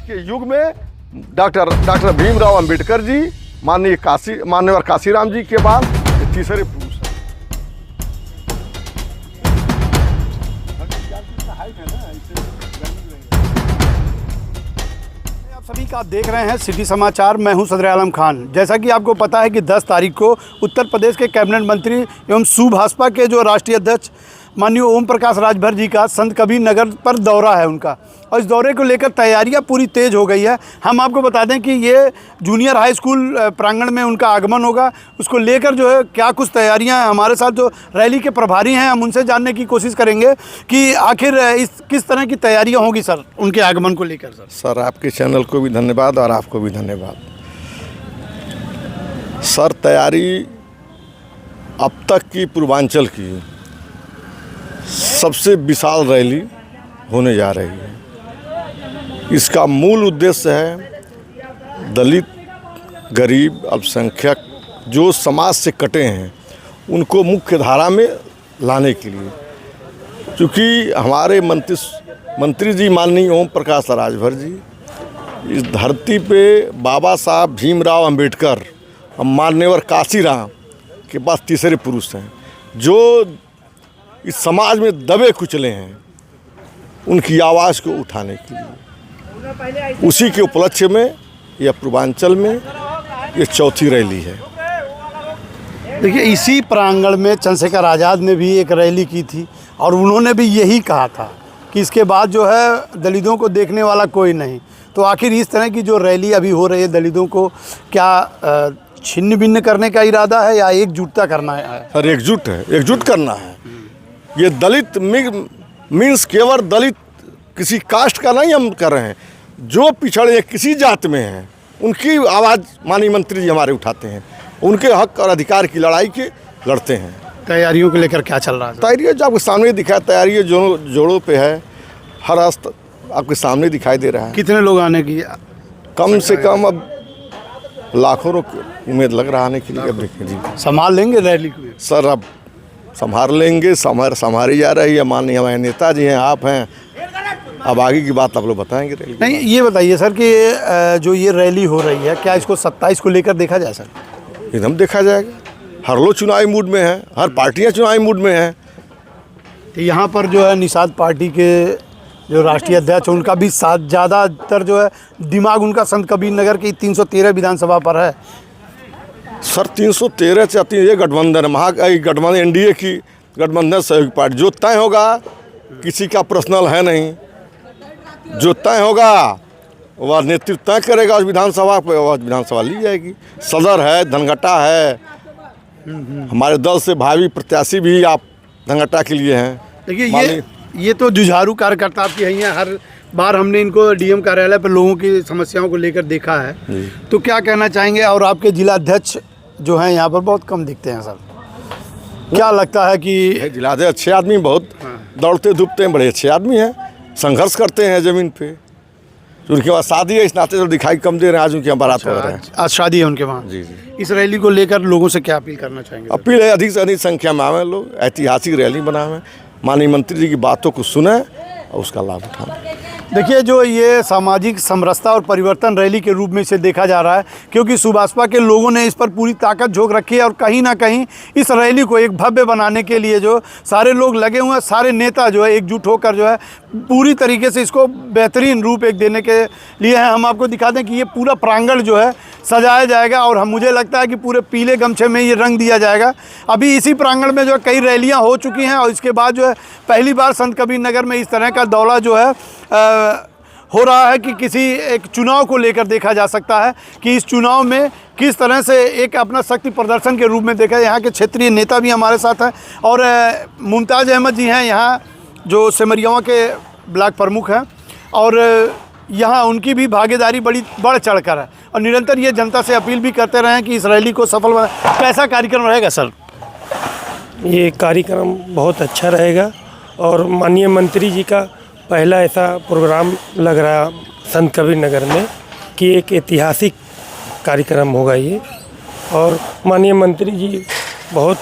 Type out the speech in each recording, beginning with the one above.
के युग में डॉक्टर भीमराव अंबेडकर जी, माननीय काशीराम जी के बाद तीसरे पुरुष हैं। आप सभी का देख रहे हैं सिटी समाचार। मैं हूं सदर आलम खान। जैसा कि आपको पता है कि 10 तारीख को उत्तर प्रदेश के कैबिनेट मंत्री एवं सुभाषपा के जो राष्ट्रीय अध्यक्ष माननीय ओम प्रकाश राजभर जी का संत कबीर नगर पर दौरा है उनका, और इस दौरे को लेकर तैयारियां पूरी तेज़ हो गई है। हम आपको बता दें कि ये जूनियर हाई स्कूल प्रांगण में उनका आगमन होगा। उसको लेकर जो है क्या कुछ तैयारियां हैं, हमारे साथ जो रैली के प्रभारी हैं हम उनसे जानने की कोशिश करेंगे कि आखिर किस तरह की तैयारियाँ होंगी सर उनके आगमन को लेकर। सर आपके चैनल को भी धन्यवाद और आपको भी धन्यवाद। सर तैयारी अब तक की पूर्वांचल की सबसे विशाल रैली होने जा रही है। इसका मूल उद्देश्य है दलित, गरीब, अल्पसंख्यक जो समाज से कटे हैं उनको मुख्य धारा में लाने के लिए। क्योंकि हमारे मंत्री जी माननीय ओम प्रकाश राजभर जी इस धरती पे बाबा साहब भीमराव अंबेडकर और मान्यवर काशीराम के पास तीसरे पुरुष हैं जो इस समाज में दबे कुचले हैं, उनकी आवाज़ को उठाने के लिए। उसी के उपलक्ष्य में यह पूर्वांचल में ये चौथी रैली है। देखिए इसी प्रांगण में चंद्रशेखर आज़ाद ने भी एक रैली की थी और उन्होंने भी यही कहा था कि इसके बाद जो है दलितों को देखने वाला कोई नहीं। तो आखिर इस तरह की जो रैली अभी हो रही है दलितों को क्या छिन्न भिन्न करने का इरादा है या एकजुटता करना है? सर एकजुट है, एकजुट करना है। ये दलित मीन्स केवल दलित किसी कास्ट का नहीं हम कर रहे हैं, जो पिछड़े किसी जात में हैं उनकी आवाज़ माननीय मंत्री जी हमारे उठाते हैं, उनके हक और अधिकार की लड़ाई के लड़ते हैं। तैयारियों को लेकर क्या चल रहा है? तैयारी जो आपके सामने दिखा, तैयारी जोड़ों पे है, हर रास्ता आपके सामने दिखाई दे रहा है। कितने लोग आने की? कम से कम अब लाखों की उम्मीद लग रहा आने के लिए। अब देखिए जी संभाल लेंगे रैली को? सर अब संभाल लेंगे, संभाली जा रही है। माननीय हमारे नेताजी हैं, आप हैं, अब आगे की बात आप लोग बताएंगे रैली। नहीं ये बताइए सर कि जो ये रैली हो रही है क्या इसको 27 को लेकर देखा जाए सर? एकदम देखा जाएगा। हर लोग चुनावी मूड में हैं, हर पार्टियां चुनावी मूड में हैं। तो यहाँ पर जो है निषाद पार्टी के जो राष्ट्रीय अध्यक्ष उनका भी साथ ज़्यादातर जो है दिमाग उनका संत कबीर नगर की 313 विधानसभा पर है। सर 313 से अपनी ये गठबंधन गठबंधन एनडीए की गठबंधन सहयोगी पार्टी, जो तय होगा किसी का पर्सनल है नहीं, जो तय होगा वह नेतृत्व तय करेगा उस विधानसभा पे, वह विधानसभा ली जाएगी। सदर है, धनघटा है, हमारे दल से भावी प्रत्याशी भी आप धनघटा के लिए हैं। देखिए ये तो जुझारू कार्यकर्ता आपके हैं। हर बार हमने इनको डीएम कार्यालय पर लोगों की समस्याओं को लेकर देखा है, तो क्या कहना चाहेंगे? और आपके जिला अध्यक्ष जो हैं यहाँ पर बहुत कम दिखते हैं सर, क्या लगता है कि जिलाध्यक्ष अच्छे आदमी, बहुत दौड़ते धूपते हैं, बड़े अच्छे आदमी हैं, संघर्ष करते हैं ज़मीन पे। उनके बाद शादी है, इस नाते तो दिखाई कम दे रहे हैं। आज उनके यहाँ बारात हो रहे हैं, आज शादी है उनके वहाँ। जी। इस रैली को लेकर लोगों से क्या अपील करना चाहेंगे? अपील है अधिक से अधिक संख्या में आवें लोग, ऐतिहासिक रैली बनावें, माननीय मंत्री जी की बातों को सुने और उसका लाभ उठाएं। देखिए जो ये सामाजिक समरसता और परिवर्तन रैली के रूप में इसे देखा जा रहा है, क्योंकि सुभाषपा के लोगों ने इस पर पूरी ताकत झोंक रखी है और कहीं ना कहीं इस रैली को एक भव्य बनाने के लिए जो सारे लोग लगे हुए हैं, सारे नेता जो है एकजुट होकर जो है पूरी तरीके से इसको बेहतरीन रूप एक देने के लिए हैं। हम आपको दिखा दें कि ये पूरा प्रांगण जो है सजाया जाएगा और मुझे लगता है कि पूरे पीले गमछे में ये रंग दिया जाएगा। अभी इसी प्रांगण में जो कई रैलियाँ हो चुकी हैं और इसके बाद जो है पहली बार संत कबीर नगर में इस तरह का दौरा जो है हो रहा है कि किसी एक चुनाव को लेकर देखा जा सकता है कि इस चुनाव में किस तरह से एक अपना शक्ति प्रदर्शन के रूप में देखा। यहाँ के क्षेत्रीय नेता भी हमारे साथ हैं और मुमताज़ अहमद जी हैं यहाँ जो सिमरियावा के ब्लॉक प्रमुख हैं, और यहाँ उनकी भी भागीदारी बड़ी बढ़ चढ़कर है और निरंतर ये जनता से अपील भी करते रहे कि इस रैली को सफल बना। कैसा कार्यक्रम रहेगा सर? ये कार्यक्रम बहुत अच्छा रहेगा और माननीय मंत्री जी का पहला ऐसा प्रोग्राम लग रहा संत कबीर नगर में कि एक ऐतिहासिक कार्यक्रम होगा ये। और माननीय मंत्री जी बहुत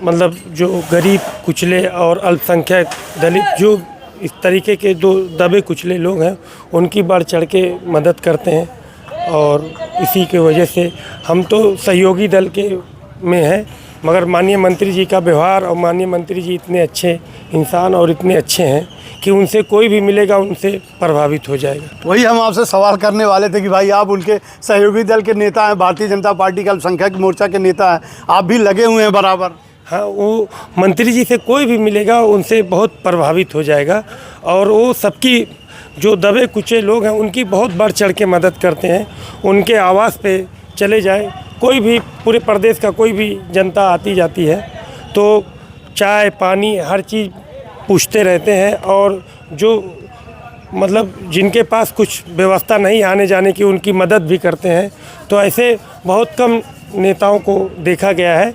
मतलब जो गरीब कुचले और अल्पसंख्यक दलित जो इस तरीके के जो दबे कुचले लोग हैं उनकी बढ़ चढ़ के मदद करते हैं। और इसी के वजह से हम तो सहयोगी दल के में हैं, मगर माननीय मंत्री जी का व्यवहार और माननीय मंत्री जी इतने अच्छे इंसान और इतने अच्छे हैं कि उनसे कोई भी मिलेगा उनसे प्रभावित हो जाएगा। वही हम आपसे सवाल करने वाले थे कि भाई आप उनके सहयोगी दल के नेता हैं, भारतीय जनता पार्टी का अल्पसंख्यक मोर्चा के नेता हैं, आप भी लगे हुए हैं बराबर। हाँ, वो मंत्री जी से कोई भी मिलेगा उनसे बहुत प्रभावित हो जाएगा और वो सबकी जो दबे कुचे लोग हैं उनकी बहुत बढ़ चढ़ के मदद करते हैं। उनके आवास पे चले जाए, कोई भी पूरे प्रदेश का कोई भी जनता आती जाती है तो चाय पानी हर चीज़ पूछते रहते हैं। और जो मतलब जिनके पास कुछ व्यवस्था नहीं आने जाने की उनकी मदद भी करते हैं। तो ऐसे बहुत कम नेताओं को देखा गया है,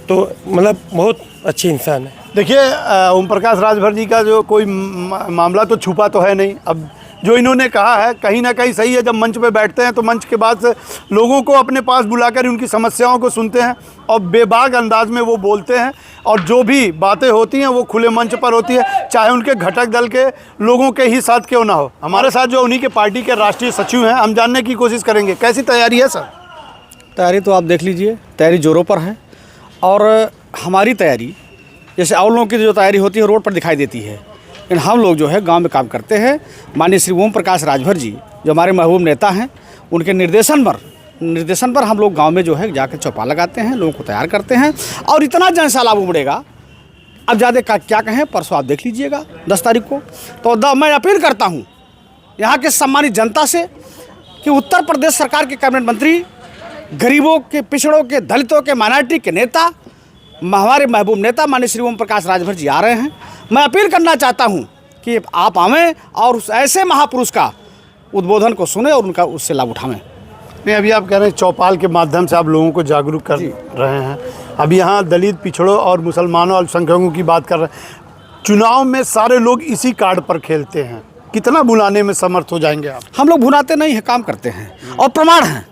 तो मतलब बहुत अच्छे इंसान है। देखिए ओम प्रकाश राजभर जी का जो कोई मामला तो छुपा तो है नहीं। अब जो इन्होंने कहा है कहीं ना कहीं सही है। जब मंच पे बैठते हैं तो मंच के बाद से लोगों को अपने पास बुलाकर उनकी समस्याओं को सुनते हैं और बेबाक अंदाज में वो बोलते हैं और जो भी बातें होती हैं वो खुले मंच पर होती है, चाहे उनके घटक दल के लोगों के ही साथ क्यों ना हो। हमारे साथ जो उन्हीं के पार्टी के राष्ट्रीय सचिव हैं, हम जानने की कोशिश करेंगे कैसी तैयारी है सर। तैयारी तो आप देख लीजिए, तैयारी जोरों पर है। और हमारी तैयारी जैसे और लोगों की जो तैयारी होती है रोड पर दिखाई देती है, लेकिन हम लोग जो है गांव में काम करते हैं। माननीय श्री ओम प्रकाश राजभर जी जो हमारे महबूब नेता हैं, उनके निर्देशन पर हम लोग गांव में जो है जाकर चौपाल लगाते हैं, लोगों को तैयार करते हैं और इतना जनसैलाब उमड़ेगा। अब ज़्यादा क्या कहें, परसों आप देख लीजिएगा 10 तारीख को। तो मैं अपील करता हूँ यहाँ के सम्मानित जनता से कि उत्तर प्रदेश सरकार के कैबिनेट मंत्री, गरीबों के, पिछड़ों के, दलितों के, माइनॉरिटी के नेता, हमारे महबूब नेता माननीय श्री ओम प्रकाश राजभर जी आ रहे हैं। मैं अपील करना चाहता हूं कि आप आवें और उस ऐसे महापुरुष का उद्बोधन को सुने और उनका उससे लाभ उठावें। नहीं, अभी आप कह रहे हैं चौपाल के माध्यम से आप लोगों को जागरूक कर रहे हैं। अब यहाँ दलित, पिछड़ों और मुसलमानों, अल्पसंख्यकों की बात कर रहे हैं। चुनाव में सारे लोग इसी कार्ड पर खेलते हैं, कितना बुलाने में समर्थ हो जाएंगे आप? हम लोग भुनाते नहीं है, काम करते हैं और प्रमाण है,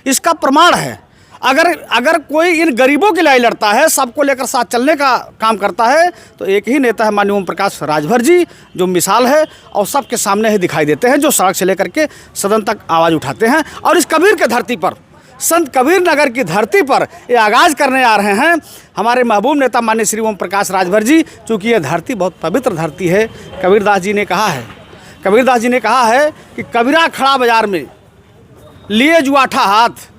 इसका प्रमाण है। अगर कोई इन गरीबों के लिए लड़ता है, सबको लेकर साथ चलने का काम करता है, तो एक ही नेता है माननीय ओम प्रकाश राजभर जी, जो मिसाल है और सबके सामने ही दिखाई देते हैं, जो सड़क से लेकर के सदन तक आवाज़ उठाते हैं। और इस कबीर के धरती पर, संत कबीर नगर की धरती पर ये आगाज़ करने आ रहे हैं हमारे महबूब नेता माननीय श्री ओम प्रकाश राजभर जी। चूँकि ये धरती बहुत पवित्र धरती है। कबीरदास जी ने कहा है कि कबीरा खड़ा बाजार में लिए जुआठा हाथ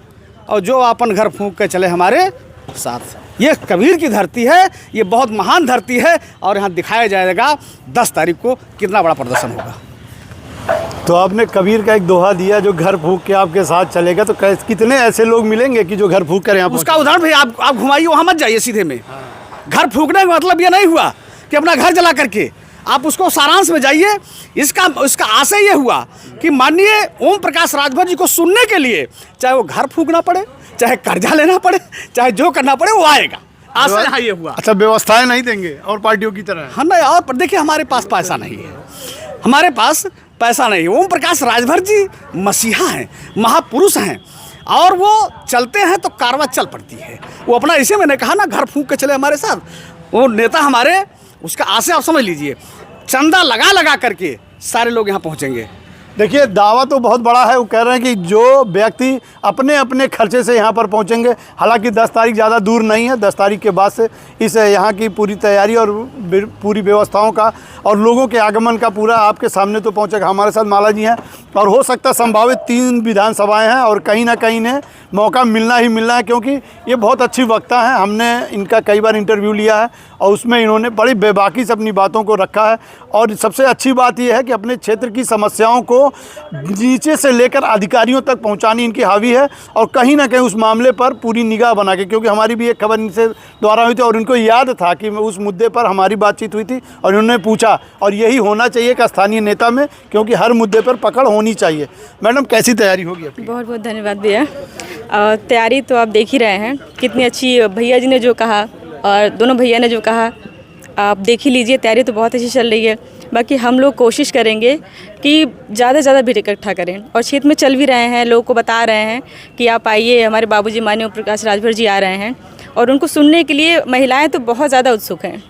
और जो अपन घर फूंक के चले हमारे साथ। ये कबीर की धरती है, ये बहुत महान धरती है और यहाँ दिखाया जाएगा 10 तारीख को कितना बड़ा प्रदर्शन होगा। तो आपने कबीर का एक दोहा दिया, जो घर फूंक के आपके साथ चलेगा, तो कितने ऐसे लोग मिलेंगे कि जो घर फूंक कर यहाँ उसका उदाहरण भाई आप घुमाइए, वहाँ मत जाइए सीधे में। घर फूंकने का मतलब ये नहीं हुआ कि अपना घर जला करके, आप उसको सारांश में जाइए। इसका आशय ये हुआ कि माननीय ओम प्रकाश राजभर जी को सुनने के लिए चाहे वो घर फूंकना पड़े, चाहे कर्जा लेना पड़े, चाहे जो करना पड़े, वो आएगा। आशय यहाँ ये हुआ। अच्छा, व्यवस्थाएं नहीं देंगे और पार्टियों की तरह? हाँ नहीं, और देखिए हमारे पास पैसा नहीं है, हमारे पास पैसा नहीं है। ओम प्रकाश राजभर जी मसीहा हैं, महापुरुष हैं और वो चलते हैं तो कारवां चल पड़ती है। वो अपना, इसे मैंने कहा ना, घर फूंक के चले हमारे साथ। वो नेता हमारे, उसका आशय आप समझ लीजिए, चंदा लगा करके सारे लोग यहाँ पहुँचेंगे। देखिए, दावा तो बहुत बड़ा है। वो कह रहे हैं कि जो व्यक्ति अपने अपने खर्चे से यहाँ पर पहुँचेंगे, हालांकि 10 तारीख ज़्यादा दूर नहीं है। 10 तारीख के बाद से इस यहाँ की पूरी तैयारी और पूरी व्यवस्थाओं का और लोगों के आगमन का पूरा आपके सामने तो पहुँचेगा। हमारे साथ माला जी हैं और हो सकता है संभावित 3 विधानसभाएं हैं और कहीं ना कहीं इन्हें मौका मिलना ही मिलना है, क्योंकि ये बहुत अच्छी वक्ता हैं। हमने इनका कई बार इंटरव्यू लिया है और उसमें इन्होंने बड़ी बेबाकी से अपनी बातों को रखा है। और सबसे अच्छी बात यह है कि अपने क्षेत्र की समस्याओं को नीचे से लेकर अधिकारियों तक पहुंचानी इनकी हावी है और कहीं ना कहीं उस मामले पर पूरी निगाह बना के, क्योंकि हमारी भी एक खबर इनसे द्वारा हुई थी और इनको याद था कि उस मुद्दे पर हमारी बातचीत हुई थी और इन्होंने पूछा, और यही होना चाहिए एक स्थानीय नेता में, क्योंकि हर मुद्दे पर पकड़ होनी चाहिए। मैडम, कैसी तैयारी होगी आपकी? बहुत बहुत धन्यवाद भैया। तैयारी तो आप देख ही रहे हैं कितनी अच्छी, भैया जी ने जो कहा और दोनों भैया ने जो कहा, आप देख ही लीजिए। तैयारी तो बहुत अच्छी चल रही है। बाकी हम लोग कोशिश करेंगे कि ज़्यादा से ज़्यादा भीड़ इकट्ठा करें और क्षेत्र में चल भी रहे हैं, लोगों को बता रहे हैं कि आप आइए, हमारे बाबूजी माननीय ओम प्रकाश राजभर जी आ रहे हैं। और उनको सुनने के लिए महिलाएं तो बहुत ज़्यादा उत्सुक हैं।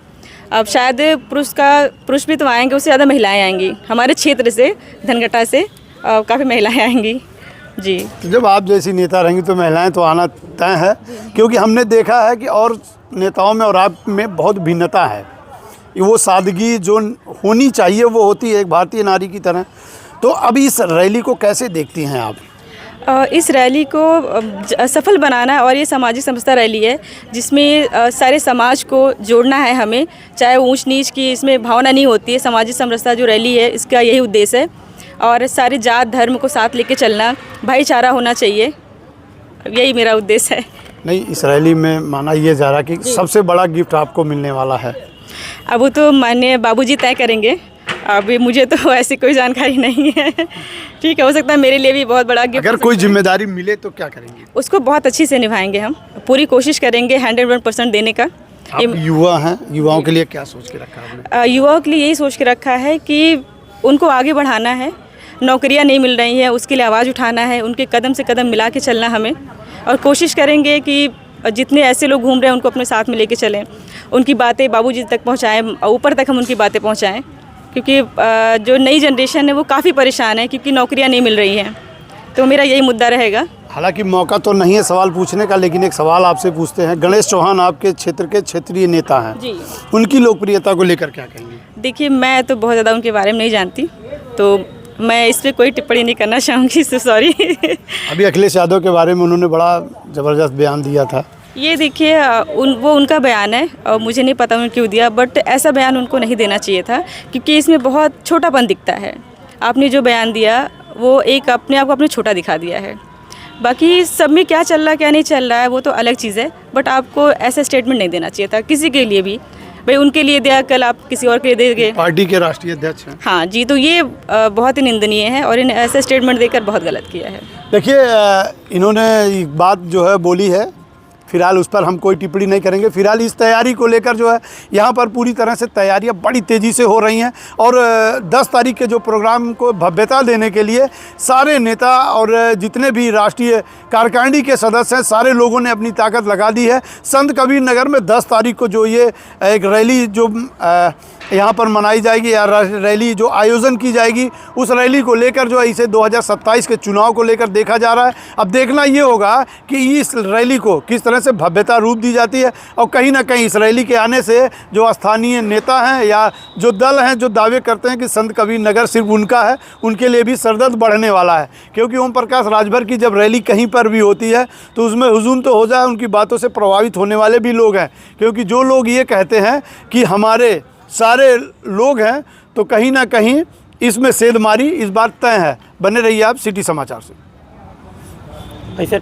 अब शायद पुरुष भी तो आएंगे, उससे ज़्यादा महिलाएं आएंगी हमारे क्षेत्र से, धनघटा से काफ़ी महिलाएं आएंगी जी। जब आप जैसी नेता रहेंगी तो महिलाएं तो आना तय है, क्योंकि हमने देखा है कि और नेताओं में और आप में बहुत भिन्नता है। वो सादगी जो होनी चाहिए वो होती है एक भारतीय नारी की तरह। तो अब इस रैली को कैसे देखती हैं आप? इस रैली को सफल बनाना, और ये सामाजिक समरसता रैली है जिसमें सारे समाज को जोड़ना है हमें, चाहे ऊंच नीच की इसमें भावना नहीं होती है। सामाजिक समरसता जो रैली है इसका यही उद्देश्य है, और सारे जात धर्म को साथ लेके चलना, भाईचारा होना चाहिए, यही मेरा उद्देश्य है। नहीं, इस रैली में माना ये जा रहा कि सबसे बड़ा गिफ्ट आपको मिलने वाला है। अब वो तो माननीय बाबूजी तय करेंगे, अभी मुझे तो ऐसी कोई जानकारी नहीं है। ठीक है, हो सकता है मेरे लिए भी बहुत बड़ा गिफ्ट। अगर कोई जिम्मेदारी मिले तो क्या करेंगे? उसको बहुत अच्छी से निभाएंगे, हम पूरी कोशिश करेंगे 101% देने का। आप युवा हैं, युवाओं के लिए क्या सोच के रखा आपने? युवाओं के लिए यही सोच के रखा है कि उनको आगे बढ़ाना है, नौकरियां नहीं मिल रही हैं उसके लिए आवाज़ उठाना है, उनके कदम से कदम मिला के चलना हमें, और कोशिश करेंगे कि जितने ऐसे लोग घूम रहे हैं उनको अपने साथ में लेके चलें, उनकी बातें बाबूजी तक पहुंचाएं, ऊपर तक हम उनकी बातें पहुंचाएं, क्योंकि जो नई जनरेशन है वो काफ़ी परेशान है क्योंकि नौकरियां नहीं मिल रही हैं। तो मेरा यही मुद्दा रहेगा। हालांकि मौका तो नहीं है सवाल पूछने का, लेकिन एक सवाल आपसे पूछते हैं। गणेश चौहान आपके क्षेत्र के क्षेत्रीय नेता हैं जी, उनकी लोकप्रियता को लेकर क्या कहेंगे? देखिए मैं तो बहुत ज़्यादा उनके बारे में नहीं जानती, तो मैं इस पर कोई टिप्पणी नहीं करना चाहूँगी, सॉरी। अभी अखिलेश यादव के बारे में उन्होंने बड़ा ज़बरदस्त बयान दिया था। ये देखिए वो उनका बयान है और मुझे नहीं पता उन्होंने क्यों दिया, बट ऐसा बयान उनको नहीं देना चाहिए था, क्योंकि इसमें बहुत छोटापन दिखता है। आपने जो बयान दिया वो एक अपने आप को आपने छोटा दिखा दिया है। बाकी सब में क्या चल रहा है क्या नहीं चल रहा है वो तो अलग चीज़ है, बट आपको ऐसा स्टेटमेंट नहीं देना चाहिए था किसी के लिए भी। भाई उनके लिए दिया, कल आप किसी और के लिए देंगे। पार्टी के राष्ट्रीय अध्यक्ष हैं। हाँ जी, तो ये बहुत ही निंदनीय है और इन्हें ऐसा स्टेटमेंट देकर बहुत गलत किया है। देखिए इन्होंने एक बात जो है बोली है, फिलहाल उस पर हम कोई टिप्पणी नहीं करेंगे। फिलहाल इस तैयारी को लेकर जो है यहाँ पर पूरी तरह से तैयारियाँ बड़ी तेज़ी से हो रही हैं, और 10 तारीख के जो प्रोग्राम को भव्यता देने के लिए सारे नेता और जितने भी राष्ट्रीय कार्यकारिणी के सदस्य हैं सारे लोगों ने अपनी ताकत लगा दी है। संत कबीर नगर में 10 तारीख को जो ये एक रैली जो यहाँ पर मनाई जाएगी या रैली जो आयोजन की जाएगी, उस रैली को लेकर जो है इसे 2027 के चुनाव को लेकर देखा जा रहा है। अब देखना ये होगा कि इस रैली को किस तरह से भव्यता रूप दी जाती है, और कहीं ना कहीं इस रैली के आने से जो स्थानीय नेता हैं या जो दल हैं जो दावे करते हैं कि संत कबीर नगर सिर्फ उनका है, उनके लिए भी सरदर्द बढ़ने वाला है। क्योंकि ओम प्रकाश राजभर की जब रैली कहीं पर भी होती है तो उसमें हुजूम तो हो जाए, उनकी बातों से प्रभावित होने वाले भी लोग हैं। क्योंकि जो लोग ये कहते हैं कि हमारे सारे लोग हैं, तो कहीं ना कहीं इसमें सेंधमारी इस बात तय है। बने रहिए आप सिटी समाचार से। ऐसे